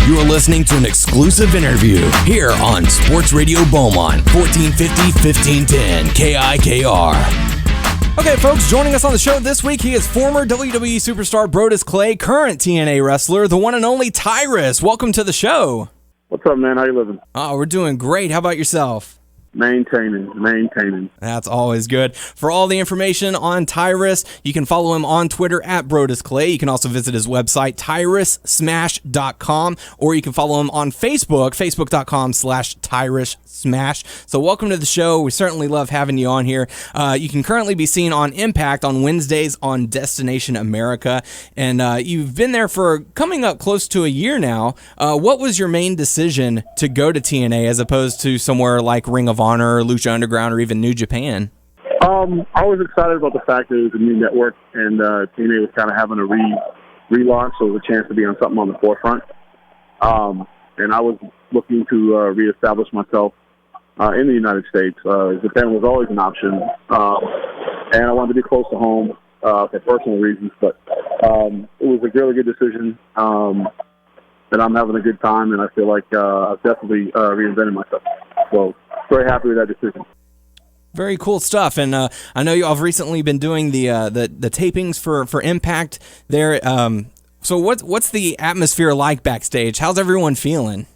You're listening to an exclusive interview here on Sports Radio Beaumont, 1450-1510 KIKR. Okay, folks, joining us on the show this week, he is former WWE superstar Brodus Clay, current TNA wrestler, the one and only Tyrus. Welcome to the show. What's up, man? How you living? Oh, we're doing great. How about yourself? Maintaining. That's always good. For all the information on Tyrus, you can follow him on Twitter at Brodus Clay. You can also visit his website, tyrussmash.com, or you can follow him on Facebook, facebook.com/TyrusSmash. So welcome to the show. We certainly love having you on here. You can currently be seen on Impact on Wednesdays on Destination America, and you've been there for coming up close to a year now. What was your main decision to go to TNA as opposed to somewhere like Ring of Honor, Lucha Underground, or even New Japan? I was excited about the fact that it was a new network, and TNA was kind of having a relaunch, so it was a chance to be on something on the forefront. And I was looking to reestablish myself in the United States. Japan was always an option, and I wanted to be close to home for personal reasons, but it was a really good decision, and I'm having a good time, and I feel like I've definitely reinvented myself. So very happy with that decision. Very cool stuff, and I know y'all have recently been doing the tapings for Impact there. So what's the atmosphere like backstage? How's everyone feeling?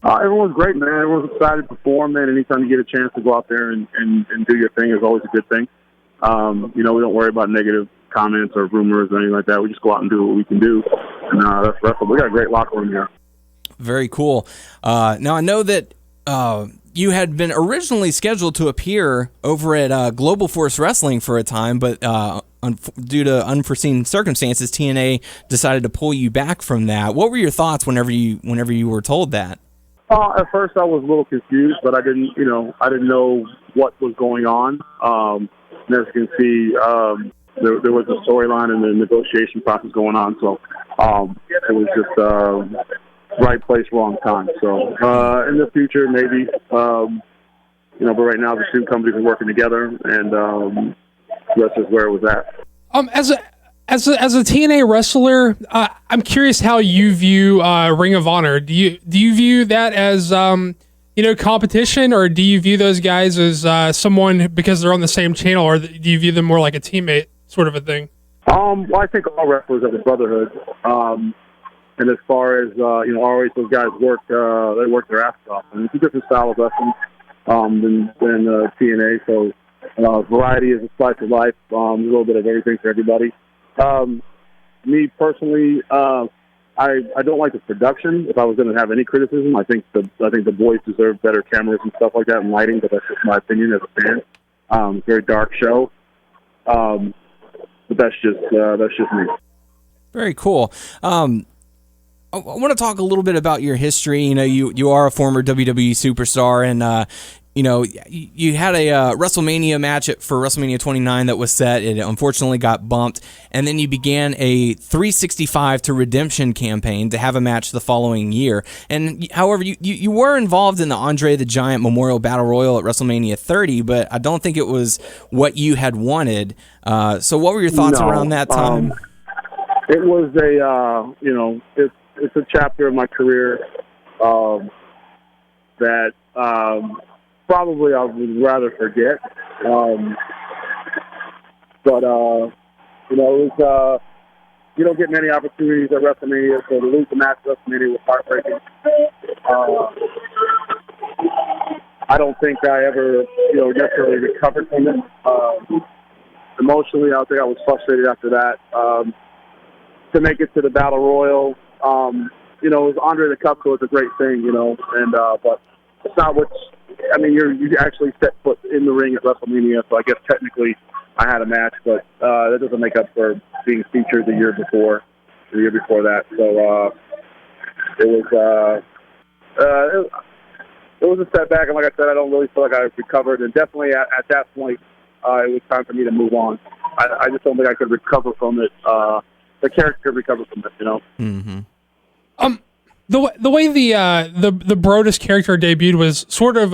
Everyone's great, man. Everyone's excited to perform, man. Anytime you get a chance to go out there and do your thing is always a good thing. We don't worry about negative comments or rumors or anything like that. We just go out and do what we can do, and that's wrestling. We got a great locker room here. Very cool. Now I know that you had been originally scheduled to appear over at Global Force Wrestling for a time, but due to unforeseen circumstances, TNA decided to pull you back from that. What were your thoughts whenever you were told that? At first, I was a little confused, but I didn't know what was going on. And as you can see, there was a storyline and the negotiation process going on, so it was just right place, wrong time. So in the future, maybe, but right now the two companies are working together, and that's just where it was at. As a TNA wrestler, I'm curious how you view Ring of Honor. Do you view that as competition, or do you view those guys as someone because they're on the same channel, or do you view them more like a teammate sort of a thing? Well, I think all wrestlers have a brotherhood. And as far as, always those guys work their asses off. And it's a different style of wrestling than TNA. So variety is a slice of life. A little bit of everything for everybody. Me personally, I don't like the production. If I was going to have any criticism, I think the boys deserve better cameras and stuff like that and lighting, but that's just my opinion as a fan. Very dark show. But that's just me. Very cool. I want to talk a little bit about your history. You are a former WWE superstar, and you had a WrestleMania match for WrestleMania 29 that was set. It unfortunately got bumped, and then you began a 365 to Redemption campaign to have a match the following year. And however, you were involved in the Andre the Giant Memorial Battle Royal at WrestleMania 30, but I don't think it was what you had wanted. So what were your thoughts around that time? It was it's a chapter of my career that probably I would rather forget. But it was you don't get many opportunities at WrestleMania, so to lose the match at WrestleMania was heartbreaking. I don't think I ever necessarily recovered from it. Emotionally, I think I was frustrated after that. To make it to the Battle Royal, it was Andre the Cup, so it's a great thing, but it's not what, you actually set foot in the ring at WrestleMania, so I guess technically I had a match, but that doesn't make up for being featured the year before that. So it was a setback, and like I said, I don't really feel like I recovered, and definitely at that point, it was time for me to move on. I just don't think I could recover from it. The character could recover from it, Mm-hmm. The way the Brodus character debuted was sort of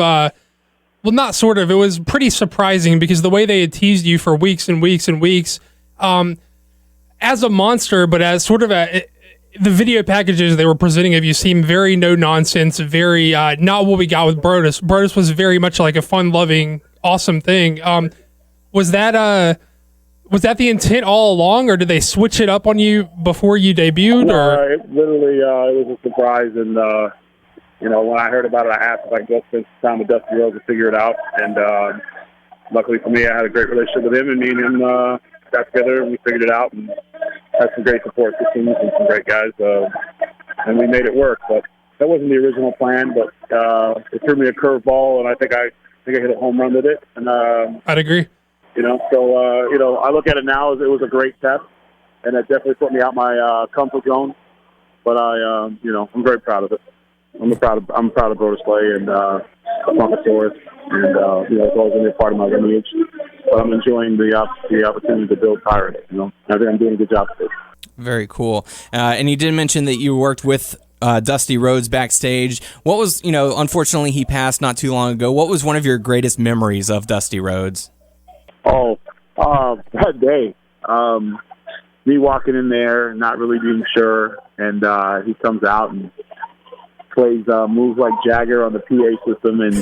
not sort of, it was pretty surprising because the way they had teased you for weeks and weeks and weeks as a monster, but as sort of the video packages they were presenting of you seemed very no nonsense, very not what we got with Brodus. Brodus was very much like a fun-loving, awesome thing. Was that the intent all along, or did they switch it up on you before you debuted? Or it literally it was a surprise, and when I heard about it, I asked if I could go spend some time with Dusty Rhodes to figure it out. And luckily for me, I had a great relationship with him, and me and him got together and we figured it out, and had some great support systems and some great guys, and we made it work. But that wasn't the original plan. But it threw me a curveball, and I think I hit a home run with it. And I'd agree. I look at it now as it was a great test, and it definitely put me out my comfort zone. But I'm very proud of it. I'm proud of Brodus Clay and Funkasaurus, and it's always going to be a part of my lineage. But I'm enjoying the opportunity to build Tyrus. I think I'm doing a good job with it. Very cool. And you did mention that you worked with Dusty Rhodes backstage. What was, unfortunately he passed not too long ago. What was one of your greatest memories of Dusty Rhodes? That day. Me walking in there, not really being sure, and he comes out and plays moves like Jagger on the PA system, and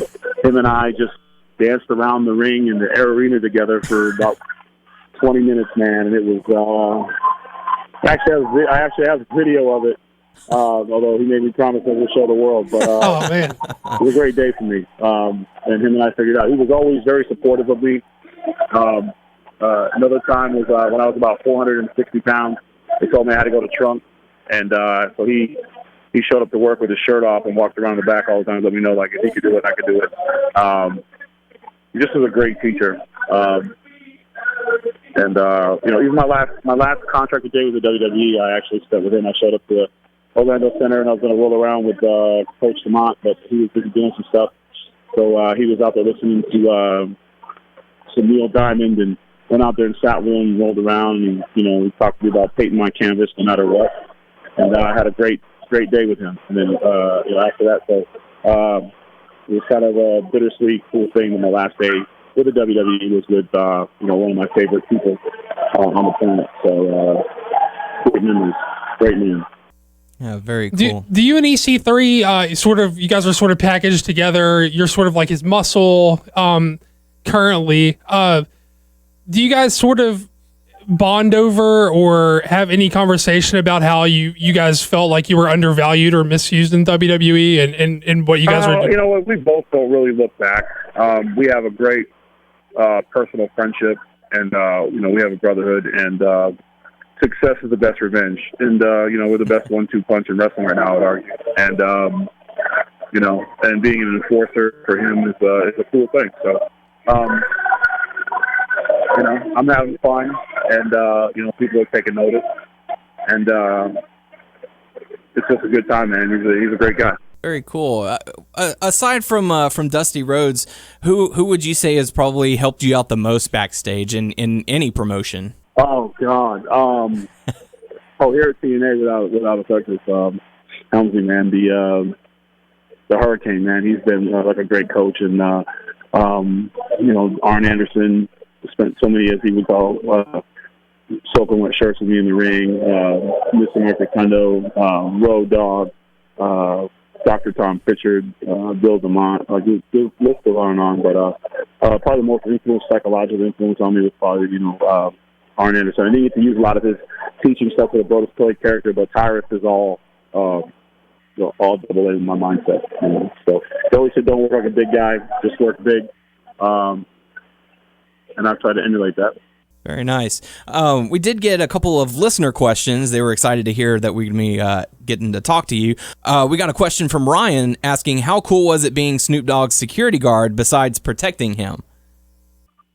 him and I just danced around the ring in the Air Arena together for about 20 minutes, man, and it was I actually have a video of it, although he made me promise that we'll show the world, but oh, man. It was a great day for me, and him and I figured it out. He was always very supportive of me. Another time was when I was about 460 pounds. They told me I had to go to trunk, and so he showed up to work with his shirt off and walked around the back all the time to let me know, like, if he could do it, I could do it. He just was a great teacher. Even my last contract with Jay was at WWE. I actually spent with him. I showed up to the Orlando Center, and I was going to roll around with Coach Beaumont, but he was busy doing some stuff. So he was out there listening to some Neil Diamond, and went out there and sat with him and rolled around, and he talked to me about painting my canvas no matter what. And I had a great day with him. And then after that, so it was kind of a bittersweet, cool thing. In my last day with the WWE was with one of my favorite people on the planet. So great memories, great memories. Yeah, very cool. Do you and EC3 you guys are sort of packaged together? You're sort of like his muscle currently. Do you guys sort of bond over or have any conversation about how you guys felt like you were undervalued or misused in WWE and what you guys were doing? You know what? We both don't really look back. We have a great personal friendship, and we have a brotherhood, and success is the best revenge. And we're the best 1-2 punch in wrestling right now, I would argue. And and being an enforcer for him is a cool thing. So. I'm having fun, and people are taking notice, and it's just a good time, man. He's a great guy. Very cool. Aside from Dusty Rhodes, who would you say has probably helped you out the most backstage in any promotion? Oh God. Here at TNA, without a question, Helmsley, man, the Hurricane, man. He's been like a great coach, and Arn Anderson spent so many years, he would call soaking wet shirts with me in the ring, Mr. Murphy Kundo, Road Dogg, Dr. Tom Pritchard, Bill Beaumont. The list goes on and on, but probably the most psychological influence on me was probably, Arn Anderson. I didn't get to use a lot of his teaching stuff with the Brodus Clay character, but Tyrus is all double A in my mindset. So they always said, don't work like a big guy, just work big. And I've tried to emulate that. Very nice. We did get a couple of listener questions. They were excited to hear that we'd be getting to talk to you. We got a question from Ryan asking, how cool was it being Snoop Dogg's security guard besides protecting him?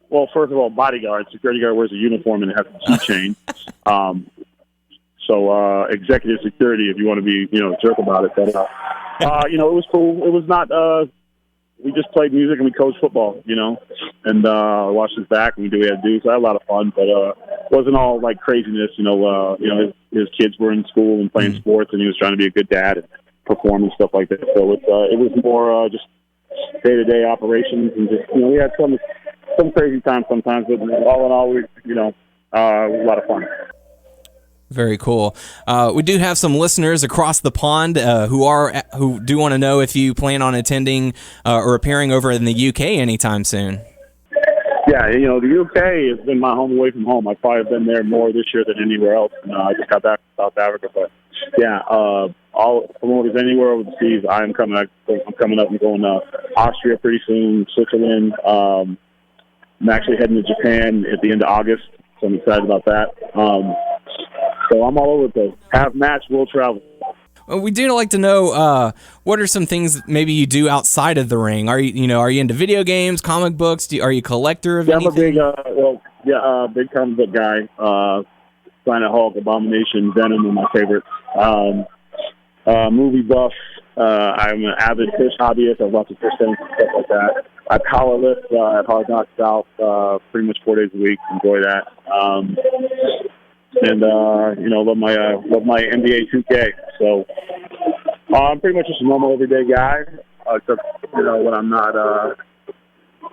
Well, first of all, bodyguard. Security guard wears a uniform and has a keychain. So executive security, if you want to be, a jerk about it. But, it was cool. It was not... we just played music and we coached football, and watched his back and we did what we had to do. So I had a lot of fun, but it wasn't all like craziness. His kids were in school and playing sports, and he was trying to be a good dad and perform and stuff like that. So it was more just day-to-day operations, and just we had some crazy times sometimes, but all in all, we it was a lot of fun. Very cool. We do have some listeners across the pond who do want to know if you plan on attending or appearing over in the UK anytime soon. Yeah, the UK has been my home away from home. I've probably been there more this year than anywhere else. And I just got back from South Africa, but yeah, all promoters anywhere overseas, I'm coming up. I'm going to Austria pretty soon, Switzerland. I'm actually heading to Japan at the end of August, so I'm excited about that. So I'm all over the place. Have match, will travel. Well, we do like to know what are some things that maybe you do outside of the ring. Are you into video games, comic books? Are you a collector of anything? I'm a big comic book guy. Planet Hulk, Abomination, Venom are my favorites. Movie buff. I'm an avid fish hobbyist. I watch the fish things and stuff like that. I powerlift at Hard Knocks South pretty much 4 days a week. Enjoy that. Love my NBA 2K. So I'm pretty much just a normal everyday guy, except when I'm not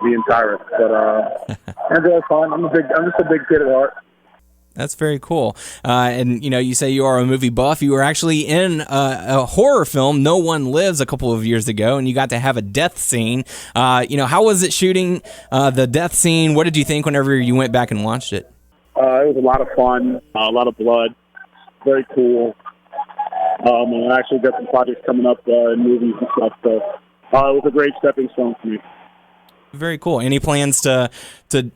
being Tyrus. But enjoy fun. I'm just a big kid at heart. That's very cool. And you say you are a movie buff. You were actually in a horror film, No One Lives, a couple of years ago, and you got to have a death scene. How was it shooting the death scene? What did you think whenever you went back and watched it? It was a lot of fun, a lot of blood, very cool. And I actually got some projects coming up in movies and stuff. So it was a great stepping stone for me. Very cool. Any plans to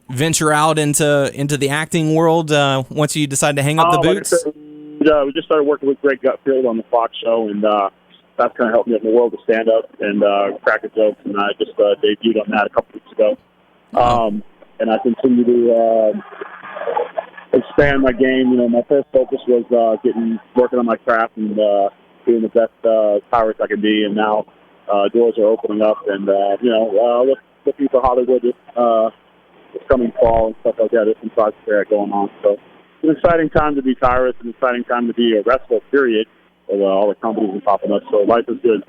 venture out into the acting world once you decide to hang up the boots? We just started working with Greg Gutfield on the Fox show, and that's kind of helped me in the world of stand-up and cracker jokes. And I just debuted on that a couple weeks ago. And I continue to expand my game. My first focus was working on my craft and being the best Tyrus I can be. And now doors are opening up, and looking for Hollywood this coming fall and stuff like that. There's some projects there going on. So it's an exciting time to be Tyrus, an exciting time to be a wrestler, period. So, all the companies are popping up. So life is good.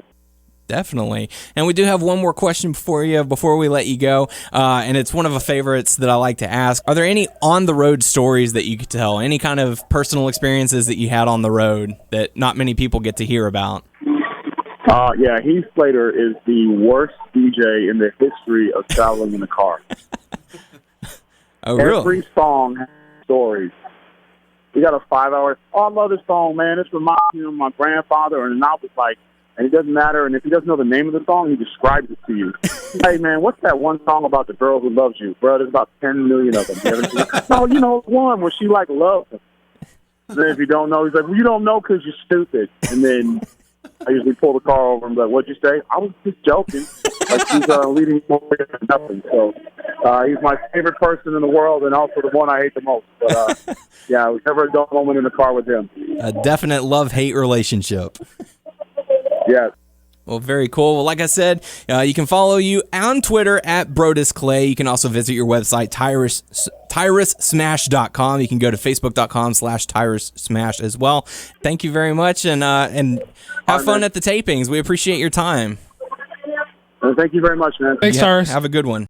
Definitely. And we do have one more question for you before we let you go, and it's one of the favorites that I like to ask. Are there any on-the-road stories that you could tell, any kind of personal experiences that you had on the road that not many people get to hear about? Yeah, Heath Slater is the worst DJ in the history of traveling in a car. Oh, really? Every song has stories. We got a 5-hour, I love this song, man. This reminds me of my grandfather, and I was like, and it doesn't matter, and if he doesn't know the name of the song, he describes it to you. Hey, man, what's that one song about the girl who loves you? Bro, there's about 10 million of them. No, one where she, loves him. And then if you don't know, he's like, well, you don't know because you're stupid. And then I usually pull the car over and be like, what'd you say? I was just joking. He's leading more than nothing. So he's my favorite person in the world and also the one I hate the most. But, yeah, it was never a dull moment in the car with him. A definite love-hate relationship. Yes. Well, very cool. Well, like I said, you can follow you on Twitter at Brodus Clay. You can also visit your website, TyrusSmash.com. You can go to Facebook.com/TyrusSmash as well. Thank you very much, and have fun at the tapings. We appreciate your time. Thank you very much, man. Thanks, Tyrus. Have a good one.